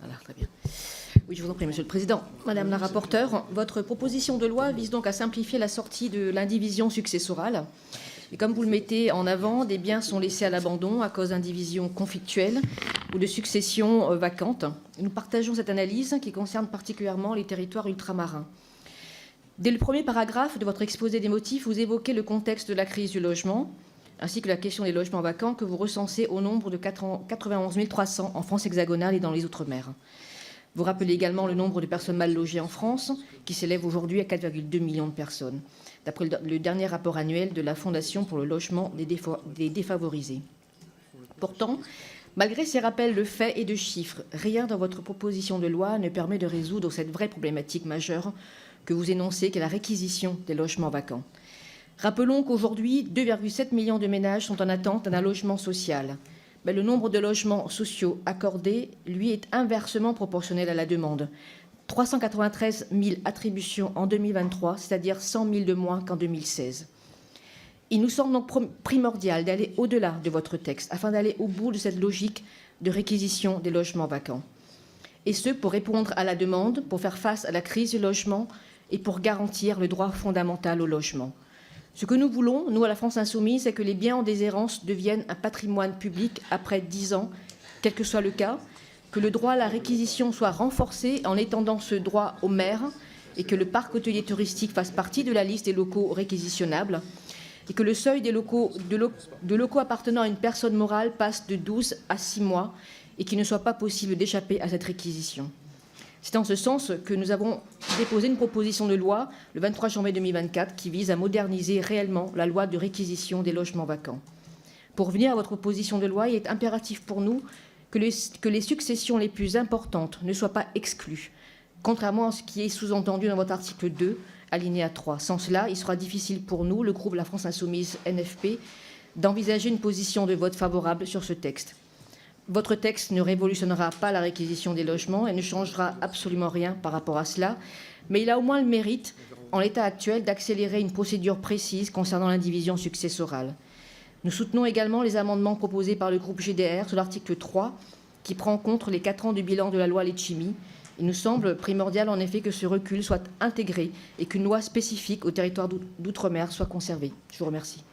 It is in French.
Voilà, très bien. Oui, je vous en prie, Monsieur le Président. Madame la rapporteure, votre proposition de loi vise donc à simplifier la sortie de l'indivision successorale. Et comme vous le mettez en avant, des biens sont laissés à l'abandon à cause d'indivisions conflictuelles ou de successions vacantes. Nous partageons cette analyse qui concerne particulièrement les territoires ultramarins. Dès le premier paragraphe de votre exposé des motifs, vous évoquez le contexte de la crise du logement, ainsi que la question des logements vacants que vous recensez au nombre de 91 300 en France hexagonale et dans les Outre-mer. Vous rappelez également le nombre de personnes mal logées en France, qui s'élève aujourd'hui à 4,2 millions de personnes, d'après le dernier rapport annuel de la Fondation pour le logement des défavorisés. Pourtant, malgré ces rappels de faits et de chiffres, rien dans votre proposition de loi ne permet de résoudre cette vraie problématique majeure que vous énoncez, qu'est la réquisition des logements vacants. Rappelons qu'aujourd'hui, 2,7 millions de ménages sont en attente d'un logement social. Mais le nombre de logements sociaux accordés, lui, est inversement proportionnel à la demande. 393 000 attributions en 2023, c'est-à-dire 100 000 de moins qu'en 2016. Il nous semble donc primordial d'aller au-delà de votre texte, afin d'aller au bout de cette logique de réquisition des logements vacants. Et ce, pour répondre à la demande, pour faire face à la crise du logement et pour garantir le droit fondamental au logement. Ce que nous voulons, nous, à la France Insoumise, c'est que les biens en déshérence deviennent un patrimoine public après 10 ans, quel que soit le cas, que le droit à la réquisition soit renforcé en étendant ce droit aux maires et que le parc hôtelier touristique fasse partie de la liste des locaux réquisitionnables et que le seuil des locaux appartenant à une personne morale passe de 12 à 6 mois et qu'il ne soit pas possible d'échapper à cette réquisition. C'est en ce sens que nous avons déposé une proposition de loi le 23 janvier 2024 qui vise à moderniser réellement la loi de réquisition des logements vacants. Pour revenir à votre proposition de loi, il est impératif pour nous que les successions les plus importantes ne soient pas exclues, contrairement à ce qui est sous-entendu dans votre article 2, alinéa 3. Sans cela, il sera difficile pour nous, le groupe La France Insoumise NFP, d'envisager une position de vote favorable sur ce texte. Votre texte ne révolutionnera pas la réquisition des logements et ne changera absolument rien par rapport à cela, mais il a au moins le mérite, en l'état actuel, d'accélérer une procédure précise concernant l'indivision successorale. Nous soutenons également les amendements proposés par le groupe GDR sur l'article 3, qui prend en compte les 4 ans du bilan de la loi Letchimy. Il nous semble primordial, en effet, que ce recul soit intégré et qu'une loi spécifique au territoire d'outre-mer soit conservée. Je vous remercie.